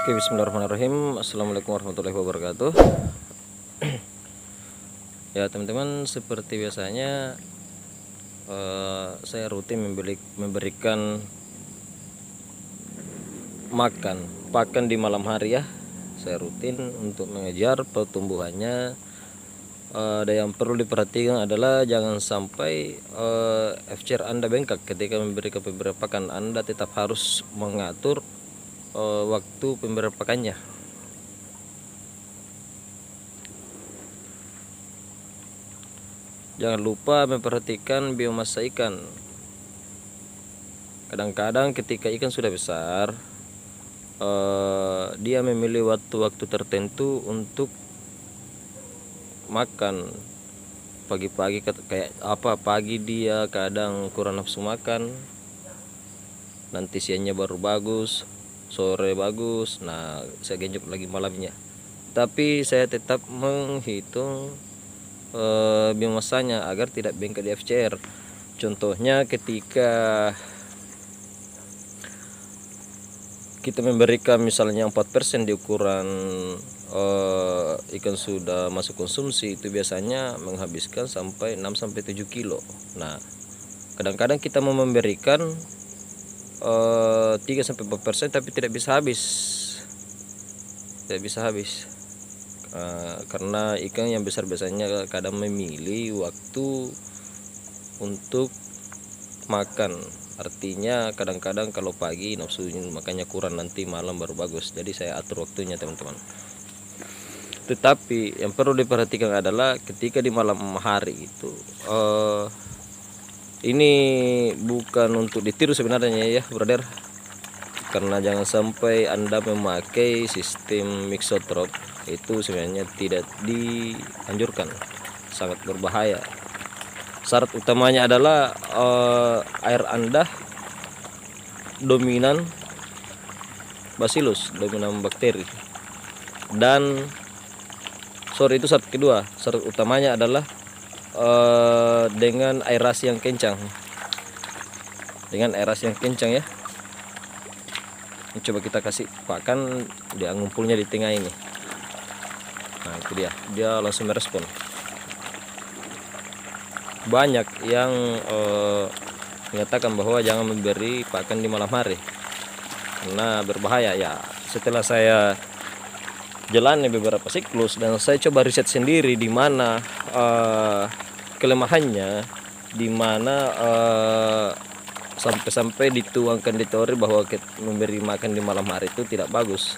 Oke, bismillahirrahmanirrahim. Assalamualaikum warahmatullahi wabarakatuh. Ya teman-teman, seperti biasanya saya rutin memberikan pakan di malam hari ya. Saya rutin untuk mengejar pertumbuhannya. Dan yang perlu diperhatikan adalah jangan sampai FCR Anda bengkak ketika memberikan pemberian pakan. Anda tetap harus mengatur waktu pemberian pakannya. Jangan lupa memperhatikan biomasa ikan. Kadang-kadang ketika ikan sudah besar, dia memilih waktu-waktu tertentu untuk makan. Pagi-pagi kayak pagi dia kadang kurang nafsu makan, nanti siangnya baru bagus, sore bagus, nah saya genjot lagi malamnya. Tapi saya tetap menghitung biomasanya agar tidak bengkak di FCR. Contohnya ketika kita memberikan misalnya 4% di ukuran ikan sudah masuk konsumsi, itu biasanya menghabiskan sampai 6-7 kilo. Nah kadang-kadang kita mau memberikan 3-4% tapi tidak bisa habis karena ikan yang besar biasanya kadang memilih waktu untuk makan. Artinya kadang-kadang kalau pagi nafsu makannya kurang, nanti malam baru bagus. Jadi saya atur waktunya teman-teman. Tetapi yang perlu diperhatikan adalah ketika di malam hari itu ini bukan untuk ditiru sebenarnya ya brother, karena jangan sampai Anda memakai sistem mixotrop. Itu sebenarnya tidak dianjurkan, sangat berbahaya. Syarat utamanya adalah air Anda dominan bacillus, dominan bakteri. Dan itu syarat kedua. Syarat utamanya adalah dengan aerasi yang kencang. Ya. Ini coba kita kasih pakan, dia ngumpulnya di tengah ini. Nah itu dia langsung merespon. Banyak yang mengatakan bahwa jangan memberi pakan di malam hari karena berbahaya. Ya setelah saya jalani beberapa siklus dan saya coba riset sendiri di mana kelemahannya, di mana sampai dituangkan di teori bahwa memberi makan di malam hari itu tidak bagus.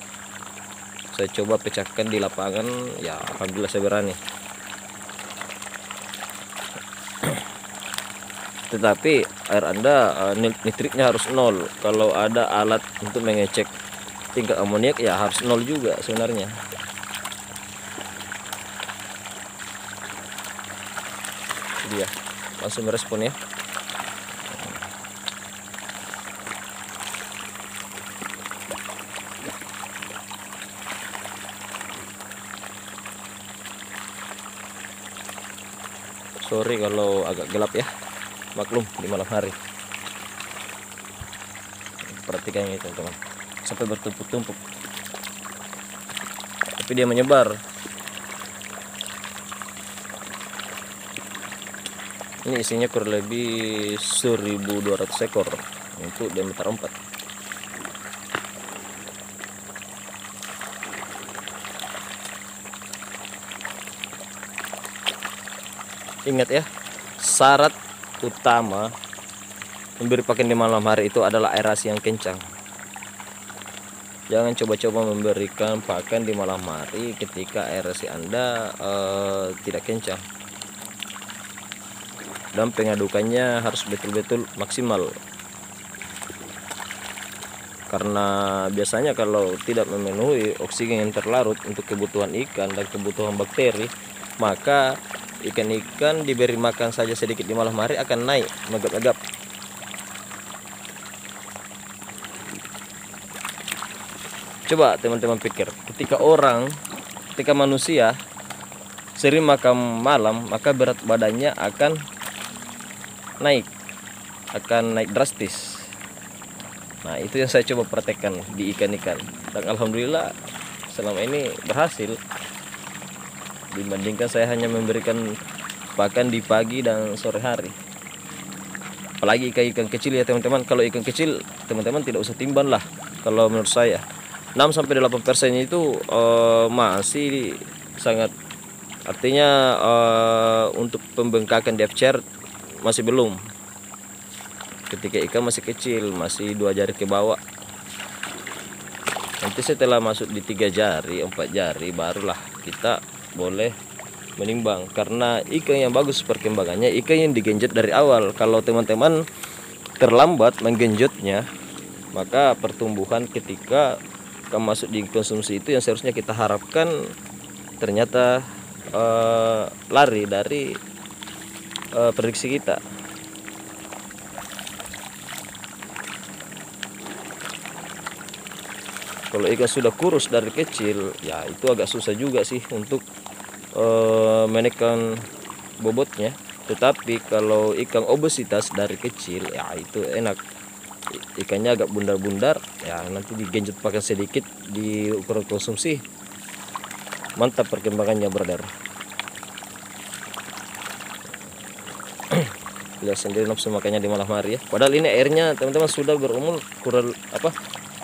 Saya coba pecahkan di lapangan, ya alhamdulillah saya berani. Tetapi air Anda nitritnya harus 0. Kalau ada alat untuk mengecek tingkat amoniak ya harus 0 juga sebenarnya. Dia langsung merespon ya. Sorry kalau agak gelap ya, maklum di malam hari. Perhatikan ini teman-teman, sampai bertumpuk-tumpuk, tapi dia menyebar. Ini isinya kurang lebih 1.200 ekor untuk diameter 4. Ingat ya, syarat utama memberi pakan di malam hari itu adalah aerasi yang kencang. Jangan coba-coba memberikan pakan di malam hari ketika aerasi Anda tidak kencang. Dan pengadukannya harus betul-betul maksimal. Karena biasanya kalau tidak memenuhi oksigen yang terlarut untuk kebutuhan ikan dan kebutuhan bakteri, maka ikan-ikan diberi makan saja sedikit di malam hari akan naik megap-megap. Coba teman-teman pikir, ketika manusia sering makan malam, maka berat badannya akan naik drastis. Nah itu yang saya coba praktekkan di ikan-ikan. dan alhamdulillah selama ini berhasil, dibandingkan saya hanya memberikan pakan di pagi dan sore hari. Apalagi ikan kecil ya teman-teman. Kalau ikan kecil teman-teman tidak usah timbang lah kalau menurut saya. 6-8% itu masih sangat, artinya untuk pembengkakan depth chart masih belum. Ketika ikan masih kecil, masih 2 jari ke bawah. Nanti setelah masuk di 3 jari, 4 jari, barulah kita boleh menimbang. Karena ikan yang bagus perkembangannya ikan yang digenjot dari awal. Kalau teman-teman terlambat menggenjotnya, maka pertumbuhan ketika akan masuk di konsumsi itu yang seharusnya kita harapkan ternyata lari dari prediksi kita. Kalau ikan sudah kurus dari kecil, ya itu agak susah juga sih untuk menekan bobotnya. Tetapi kalau ikan obesitas dari kecil, ya itu enak. Ikannya agak bundar-bundar, ya nanti digenjot pakai sedikit di ukuran konsumsi. Mantap perkembangannya, brother. Lihat sendiri nafsu makannya di malam hari ya. Padahal ini airnya teman-teman sudah berumur kurang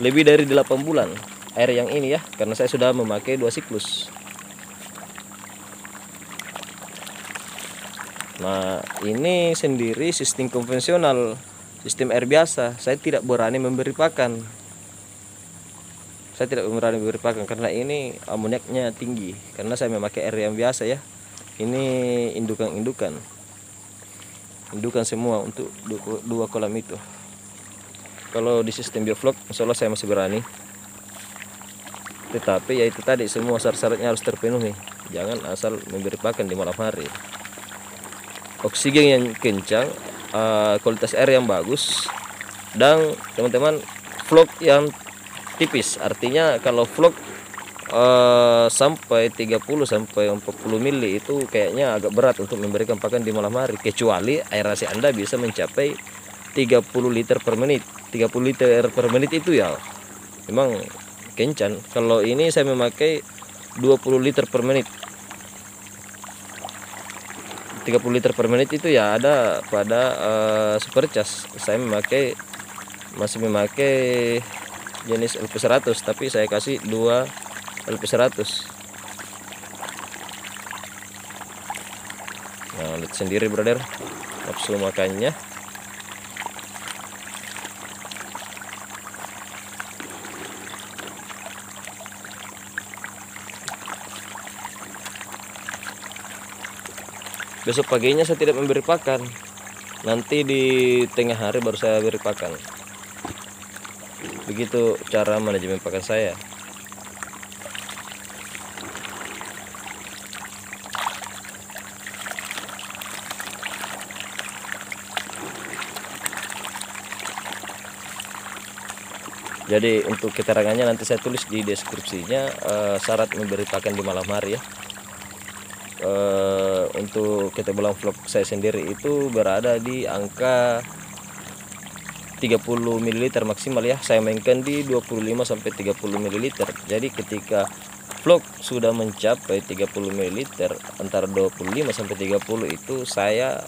lebih dari 8 bulan air yang ini ya, karena saya sudah memakai 2 siklus. Nah ini sendiri sistem konvensional, sistem air biasa. Saya tidak berani memberi pakan. Saya tidak berani memberi pakan karena ini amoniaknya tinggi, karena saya memakai air yang biasa ya. Ini indukan semua untuk 2 kolam itu. Kalau di sistem bioflok, insya Allah saya masih berani. Tetapi ya itu tadi, semua syarat-syaratnya harus terpenuhi. Jangan asal memberi pakan di malam hari. Oksigen yang kencang, kualitas air yang bagus, dan teman-teman vlog yang tipis. Artinya kalau vlog sampai 30-40 mili itu kayaknya agak berat untuk memberikan pakan di malam hari. Kecuali aerasi Anda bisa mencapai 30 liter per menit. 30 liter per menit itu ya memang kencan. Kalau ini saya memakai 20 liter per menit. 30 liter per menit itu ya ada pada Supercharge. Saya masih memakai jenis LP100, tapi saya kasih 2 LP100. Nah, lihat sendiri brother nafsu makannya. Besok paginya saya tidak memberi pakan. Nanti di tengah hari baru saya beri pakan. Begitu cara manajemen pakan saya. Jadi untuk keterangannya nanti saya tulis di deskripsinya syarat memberi pakan di malam hari ya. Untuk ketebalan vlog saya sendiri itu berada di angka 30 ml maksimal ya. Saya mainkan di 25-30 ml. Jadi ketika vlog sudah mencapai 30 ml, antara 25-30 itu saya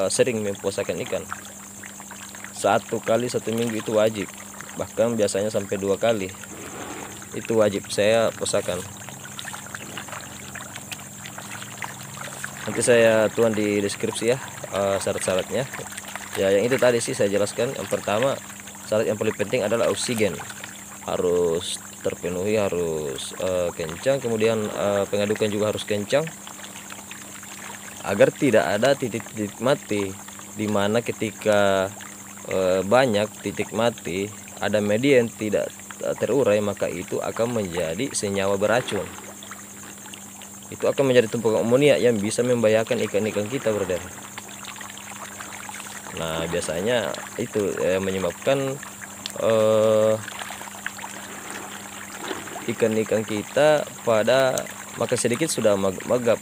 sering memposakan ikan. 1 kali 1 minggu itu wajib. Bahkan biasanya sampai 2 kali. Itu wajib saya posakan. Nanti saya tuang di deskripsi ya syarat-syaratnya. Ya yang itu tadi sih saya jelaskan. Yang pertama, syarat yang paling penting adalah oksigen harus terpenuhi, harus kencang. Kemudian pengadukan juga harus kencang, agar tidak ada titik-titik mati, dimana ketika banyak titik mati, ada media yang tidak terurai, maka itu akan menjadi senyawa beracun. Itu akan menjadi tumpukan amonia yang bisa membahayakan ikan-ikan kita, brother. Nah biasanya itu menyebabkan ikan-ikan kita pada makan sedikit sudah magap,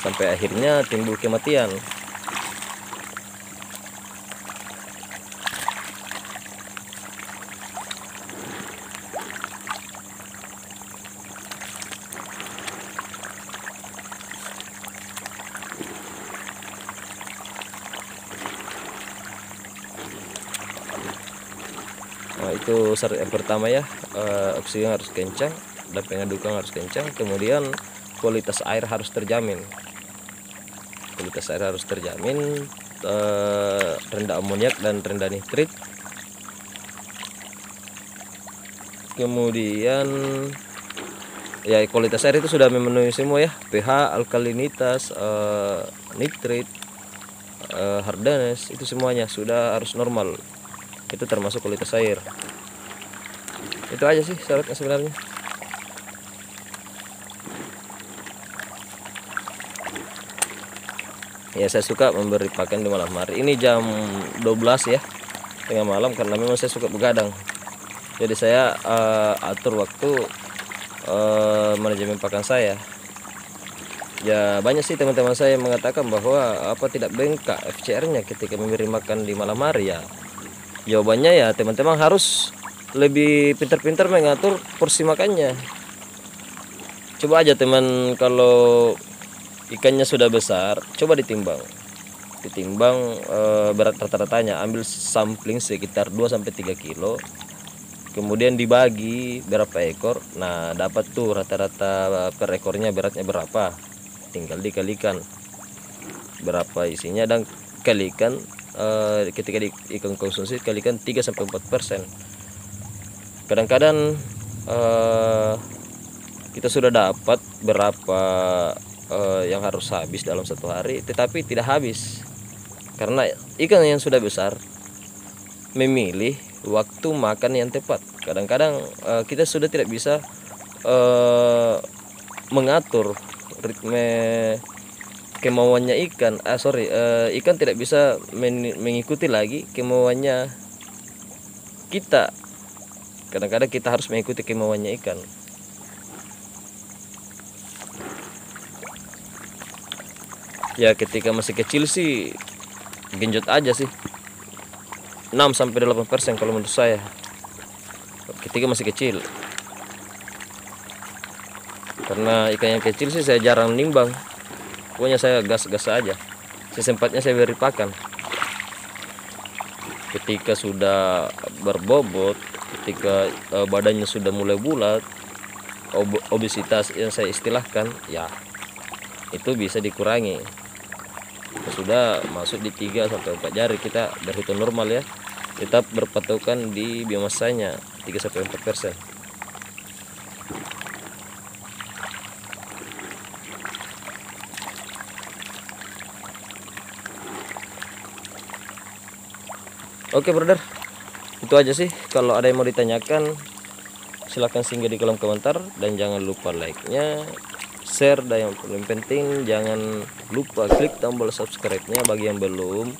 sampai akhirnya timbul kematian. itu syarat yang pertama ya, oksigen harus kencang dan pengedukan harus kencang. Kemudian kualitas air harus terjamin, rendah amoniak dan rendah nitrit. Kemudian ya kualitas air itu sudah memenuhi semua ya, pH, alkalinitas, nitrit, hardness, itu semuanya sudah harus normal. Itu termasuk kualitas air. Itu aja sih syaratnya sebenarnya. Ya saya suka memberi pakan di malam hari. Ini jam 12 ya, tengah malam, karena memang saya suka begadang. Jadi saya atur waktu manajemen pakan saya. Ya banyak sih teman-teman saya yang mengatakan bahwa tidak bengkak FCR-nya ketika memberi makan di malam hari ya. Jawabannya ya teman-teman harus lebih pintar-pintar mengatur porsi makannya. Coba aja teman, kalau ikannya sudah besar, coba ditimbang berat rata-ratanya, ambil sampling sekitar 2-3 kilo. Kemudian dibagi berapa ekor, nah dapat tuh rata-rata per ekornya beratnya berapa. Tinggal dikalikan berapa isinya dan kalikan ketika ikan konsumsi, kalikan 3-4%. Kadang-kadang kita sudah dapat berapa yang harus habis dalam satu hari, tetapi tidak habis karena ikan yang sudah besar memilih waktu makan yang tepat. Kadang-kadang kita sudah tidak bisa mengatur ritme kemauannya ikan. Ikan tidak bisa mengikuti lagi kemauannya kita. Kadang-kadang kita harus mengikuti kemauannya ikan. Ya ketika masih kecil sih genjot aja sih, 6-8% kalau menurut saya ketika masih kecil. Karena ikan yang kecil sih saya jarang nimbang, pokoknya saya gas-gas aja, sesempatnya saya beri pakan. Ketika sudah berbobot, ketika badannya sudah mulai bulat, obesitas yang saya istilahkan, ya itu bisa dikurangi. Sudah masuk di 3-4 jari, kita berhitung normal ya, tetap berpatokan di biomasanya 3-4%. Oke brother, itu aja sih. Kalau ada yang mau ditanyakan silahkan singgah di kolom komentar, dan jangan lupa like-nya, share, dan yang paling penting jangan lupa klik tombol subscribe-nya bagi yang belum.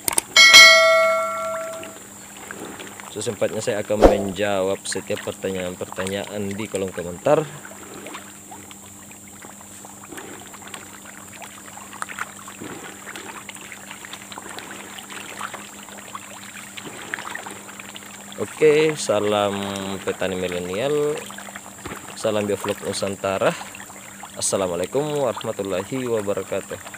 Sesempatnya saya akan menjawab setiap pertanyaan-pertanyaan di kolom komentar. Oke, salam petani milenial, salam biovlog Nusantara. Assalamualaikum warahmatullahi wabarakatuh.